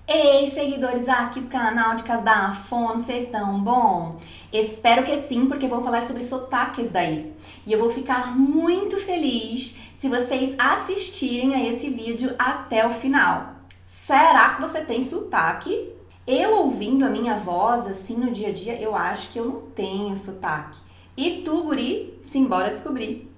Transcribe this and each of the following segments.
Ei, seguidores aqui do canal Dicas da Afone, vocês estão bom? Espero que sim, porque eu vou falar sobre sotaques daí. E eu vou ficar muito feliz se vocês assistirem a esse vídeo até o final. Será que você tem sotaque? Eu ouvindo a minha voz assim no dia a dia, eu acho que eu não tenho sotaque. E tu, guri? Simbora descobrir.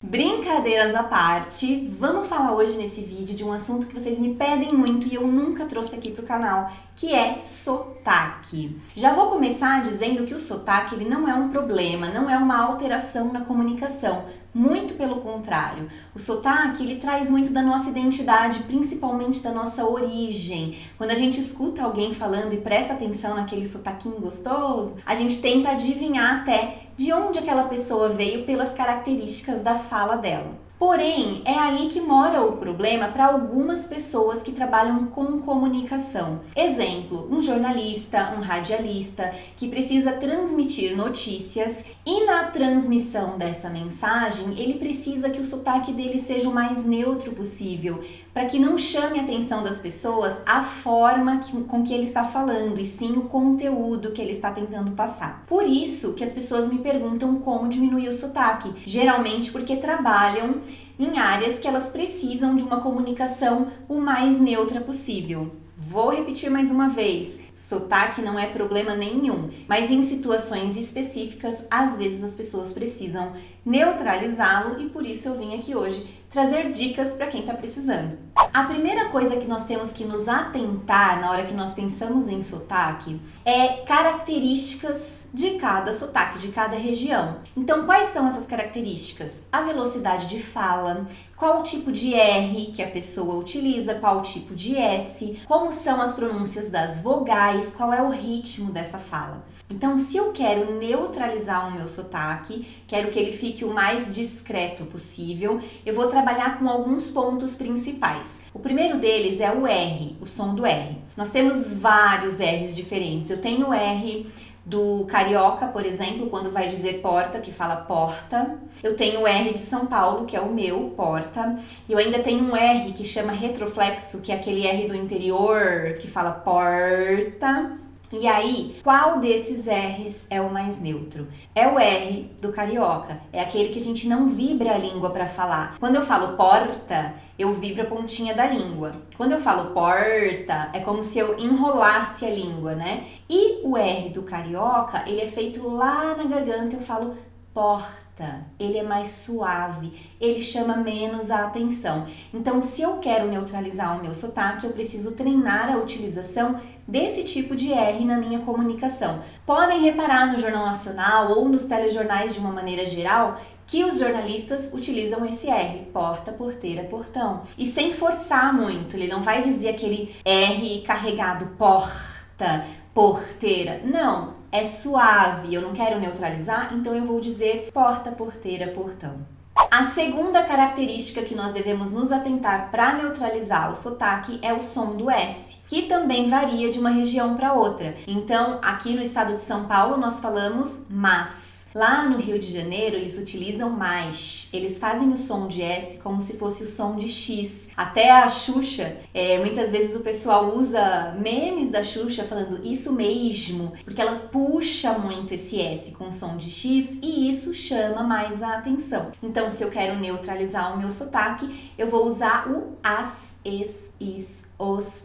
Brincadeiras à parte, vamos falar hoje nesse vídeo de um assunto que vocês me pedem muito e eu nunca trouxe aqui pro canal, que é sotaque. Já vou começar dizendo que o sotaque ele não é um problema, não é uma alteração na comunicação, muito pelo contrário. O sotaque ele traz muito da nossa identidade, principalmente da nossa origem. Quando a gente escuta alguém falando e presta atenção naquele sotaquinho gostoso, a gente tenta adivinhar até de onde aquela pessoa veio pelas características da fala dela. Porém, é aí que mora o problema para algumas pessoas que trabalham com comunicação. Exemplo, um jornalista, um radialista que precisa transmitir notícias e na transmissão dessa mensagem ele precisa que o sotaque dele seja o mais neutro possível, para que não chame a atenção das pessoas a forma com que ele está falando e sim o conteúdo que ele está tentando passar. Por isso que as pessoas me perguntam como diminuir o sotaque, geralmente porque trabalham em áreas que elas precisam de uma comunicação o mais neutra possível. Vou repetir mais uma vez, sotaque não é problema nenhum, mas em situações específicas, às vezes as pessoas precisam neutralizá-lo e por isso eu vim aqui hoje trazer dicas para quem está precisando. A primeira coisa que nós temos que nos atentar na hora que nós pensamos em sotaque é características de cada sotaque, de cada região. Então, quais são essas características? A velocidade de fala, qual tipo de R que a pessoa utiliza, qual tipo de S, como são as pronúncias das vogais, qual é o ritmo dessa fala. Então, se eu quero neutralizar o meu sotaque, quero que ele fique o mais discreto possível, eu vou trabalhar com alguns pontos principais. O primeiro deles é o R, o som do R. Nós temos vários R's diferentes. Eu tenho o R do carioca, por exemplo, quando vai dizer porta, que fala porta. Eu tenho o R de São Paulo, que é o meu, porta. E eu ainda tenho um R que chama retroflexo, que é aquele R do interior, que fala porta. E aí, qual desses R's é o mais neutro? É o R do carioca, é aquele que a gente não vibra a língua para falar. Quando eu falo porta, eu vibro a pontinha da língua. Quando eu falo porta, é como se eu enrolasse a língua, né? E o R do carioca, ele é feito lá na garganta, eu falo porta. Ele é mais suave, ele chama menos a atenção. Então, se eu quero neutralizar o meu sotaque, eu preciso treinar a utilização desse tipo de R na minha comunicação. Podem reparar no Jornal Nacional ou nos telejornais de uma maneira geral que os jornalistas utilizam esse R, porta, porteira, portão. E sem forçar muito, ele não vai dizer aquele R carregado, porta, porteira. Não, é suave, eu não quero neutralizar, então eu vou dizer porta, porteira, portão. A segunda característica que nós devemos nos atentar para neutralizar o sotaque é o som do S, que também varia de uma região para outra. Então, aqui no estado de São Paulo, nós falamos mas. Lá no Rio de Janeiro, eles utilizam mais. Eles fazem o som de S como se fosse o som de X. Até a Xuxa, muitas vezes o pessoal usa memes da Xuxa falando isso mesmo, porque ela puxa muito esse S com o som de X e isso chama mais a atenção. Então, se eu quero neutralizar o meu sotaque, eu vou usar o as, es, is, os.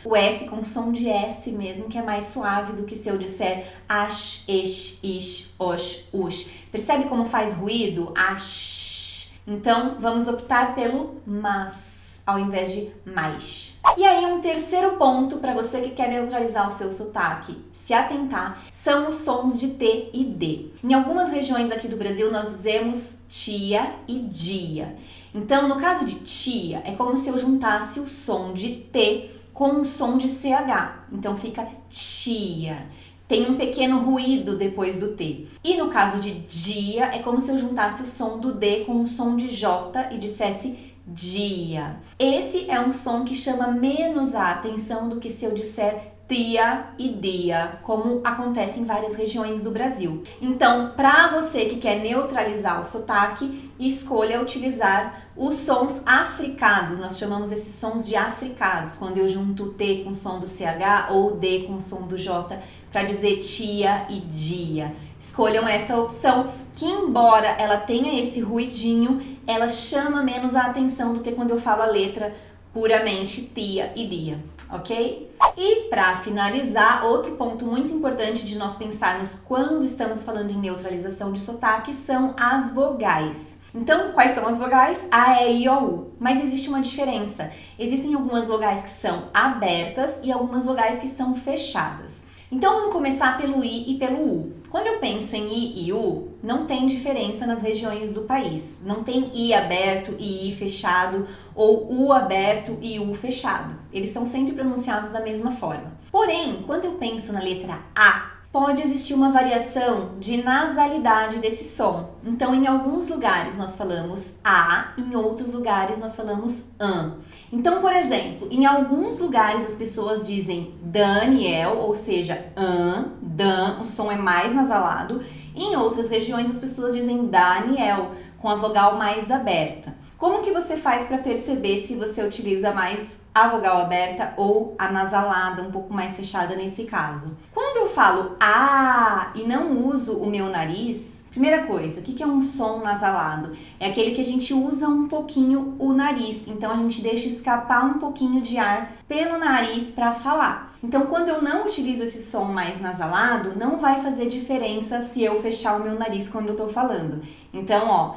O S com som de S mesmo, que é mais suave do que se eu disser as, es, is, os. Percebe como faz ruído? As. Então, vamos optar pelo mas, ao invés de mais. E aí, um terceiro ponto para você que quer neutralizar o seu sotaque, se atentar, são os sons de T e D. Em algumas regiões aqui do Brasil, nós dizemos tia e dia. Então, no caso de tia, é como se eu juntasse o som de T com o som de CH. Então, fica tia. Tem um pequeno ruído depois do T. E no caso de dia, é como se eu juntasse o som do D com o som de J e dissesse dia. Esse é um som que chama menos a atenção do que se eu disser tia e dia, como acontece em várias regiões do Brasil. Então, para você que quer neutralizar o sotaque, escolha utilizar os sons africados. Nós chamamos esses sons de africados, quando eu junto o T com o som do CH ou o D com o som do J para dizer tia e dia. Escolham essa opção, que embora ela tenha esse ruidinho, ela chama menos a atenção do que quando eu falo a letra puramente tia e dia, ok? E para finalizar, outro ponto muito importante de nós pensarmos quando estamos falando em neutralização de sotaque são as vogais. Então, quais são as vogais? A, E, I, O, U. Mas existe uma diferença. Existem algumas vogais que são abertas e algumas vogais que são fechadas. Então, vamos começar pelo I e pelo U. Quando eu penso em I e U, não tem diferença nas regiões do país. Não tem I aberto e I fechado, ou U aberto e U fechado. Eles são sempre pronunciados da mesma forma. Porém, quando eu penso na letra A, pode existir uma variação de nasalidade desse som. Então, em alguns lugares nós falamos A, em outros lugares nós falamos an. Então, por exemplo, em alguns lugares as pessoas dizem Daniel, ou seja, an, dan, o som é mais nasalado. Em outras regiões as pessoas dizem Daniel, com a vogal mais aberta. Como que você faz para perceber se você utiliza mais a vogal aberta ou a nasalada, um pouco mais fechada nesse caso? Quando eu falo A e não uso o meu nariz, primeira coisa, o que é um som nasalado? É aquele que a gente usa um pouquinho o nariz, então a gente deixa escapar um pouquinho de ar pelo nariz para falar. Então, quando eu não utilizo esse som mais nasalado, não vai fazer diferença se eu fechar o meu nariz quando eu tô falando. Então, ó,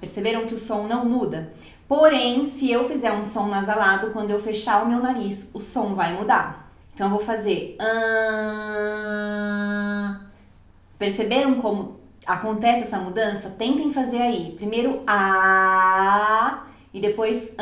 perceberam que o som não muda? Porém, se eu fizer um som nasalado, quando eu fechar o meu nariz, o som vai mudar. Então, eu vou fazer Perceberam como acontece essa mudança? Tentem fazer aí. Primeiro A e depois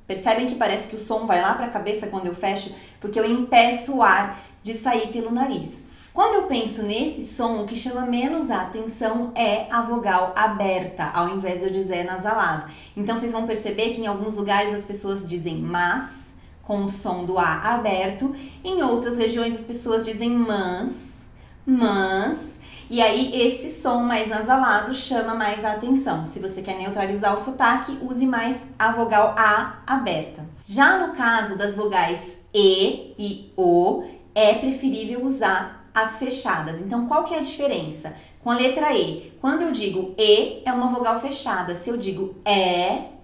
Percebem que parece que o som vai lá para a cabeça quando eu fecho? Porque eu impeço o ar de sair pelo nariz. Quando eu penso nesse som, o que chama menos a atenção é a vogal aberta, ao invés de eu dizer nasalado. Então, vocês vão perceber que em alguns lugares as pessoas dizem mas, com o som do A aberto. Em outras regiões as pessoas dizem mans. E aí, esse som mais nasalado chama mais a atenção. Se você quer neutralizar o sotaque, use mais a vogal A aberta. Já no caso das vogais E O, é preferível usar as fechadas. Então, qual que é a diferença? Com a letra E, quando eu digo E, é uma vogal fechada. Se eu digo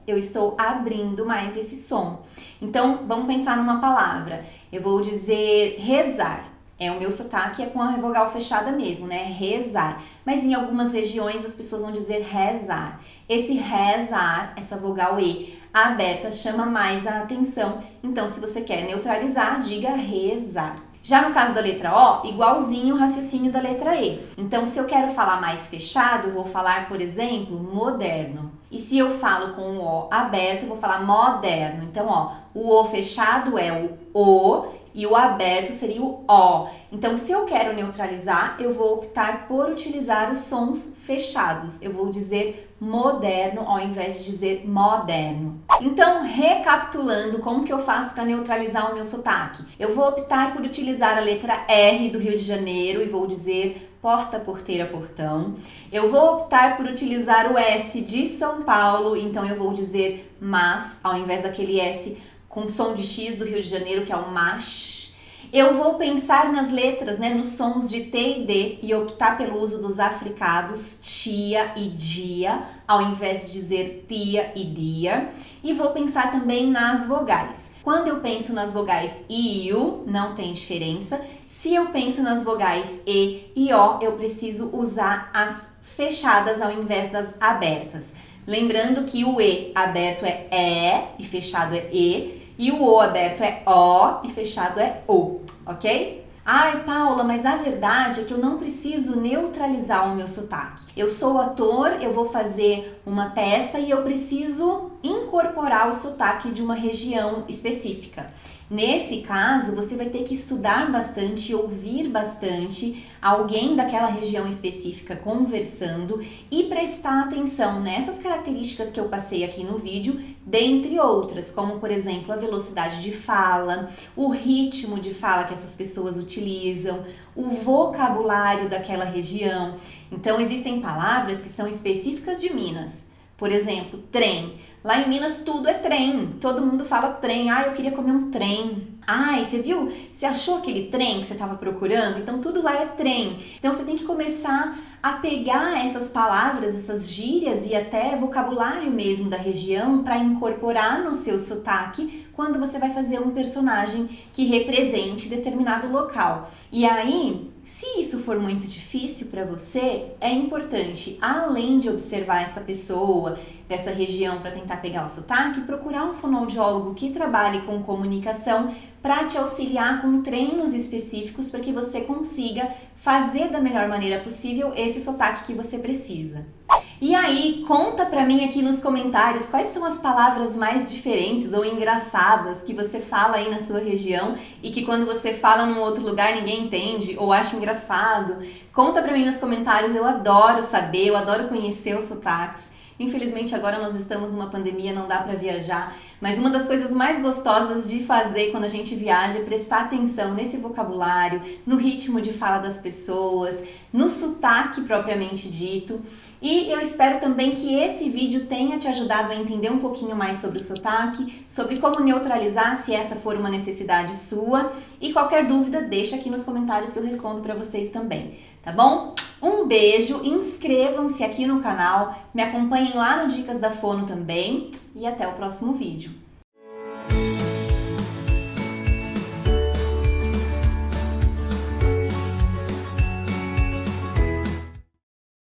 eu estou abrindo mais esse som. Então, vamos pensar numa palavra. Eu vou dizer rezar. O meu sotaque é com a vogal fechada mesmo, né? Rezar. Mas em algumas regiões as pessoas vão dizer rezar. Esse rezar, essa vogal E aberta, chama mais a atenção. Então, se você quer neutralizar, diga rezar. Já no caso da letra O, igualzinho o raciocínio da letra E. Então, se eu quero falar mais fechado, vou falar, por exemplo, moderno. E se eu falo com o O aberto, eu vou falar moderno. Então, ó, o O fechado é o O e o aberto seria o O. Então, se eu quero neutralizar, eu vou optar por utilizar os sons fechados. Eu vou dizer moderno ao invés de dizer moderno. Então, recapitulando, como que eu faço para neutralizar o meu sotaque? Eu vou optar por utilizar a letra R do Rio de Janeiro e vou dizer porta, porteira, portão. Eu vou optar por utilizar o S de São Paulo, então eu vou dizer mas, ao invés daquele S com som de X do Rio de Janeiro, que é o mas. Eu vou pensar nas letras, né, nos sons de T e D e optar pelo uso dos africados, tia e dia, ao invés de dizer tia e dia. E vou pensar também nas vogais. Quando eu penso nas vogais I e U, não tem diferença. Se eu penso nas vogais E e O, eu preciso usar as fechadas ao invés das abertas. Lembrando que o E aberto é E e fechado é E. E o O aberto é O e fechado é O, ok? Ai, Paula, mas a verdade é que eu não preciso neutralizar o meu sotaque. Eu sou ator, eu vou fazer uma peça e eu preciso incorporar o sotaque de uma região específica. Nesse caso, você vai ter que estudar bastante, ouvir bastante alguém daquela região específica conversando e prestar atenção nessas características que eu passei aqui no vídeo, dentre outras, como por exemplo a velocidade de fala, o ritmo de fala que essas pessoas utilizam, o vocabulário daquela região. Então existem palavras que são específicas de Minas. Por exemplo, trem. Lá em Minas tudo é trem, todo mundo fala trem. Ah, eu queria comer um trem. Ai, você viu? Você achou aquele trem que você estava procurando? Então tudo lá é trem. Então você tem que começar a pegar essas palavras, essas gírias e até vocabulário mesmo da região para incorporar no seu sotaque quando você vai fazer um personagem que represente determinado local. E aí, se isso for muito difícil para você, é importante, além de observar essa pessoa dessa região para tentar pegar o sotaque, procurar um fonoaudiólogo que trabalhe com comunicação para te auxiliar com treinos específicos para que você consiga fazer da melhor maneira possível esse sotaque que você precisa. E aí, conta pra mim aqui nos comentários quais são as palavras mais diferentes ou engraçadas que você fala aí na sua região e que quando você fala num outro lugar ninguém entende ou acha engraçado. Conta pra mim nos comentários, eu adoro saber, eu adoro conhecer os sotaques. Infelizmente agora nós estamos numa pandemia, não dá para viajar, mas uma das coisas mais gostosas de fazer quando a gente viaja é prestar atenção nesse vocabulário, no ritmo de fala das pessoas, no sotaque propriamente dito. E eu espero também que esse vídeo tenha te ajudado a entender um pouquinho mais sobre o sotaque, sobre como neutralizar se essa for uma necessidade sua. E qualquer dúvida, deixa aqui nos comentários que eu respondo para vocês também, tá bom? Um beijo, inscrevam-se aqui no canal, me acompanhem lá no Dicas da Fono também e até o próximo vídeo.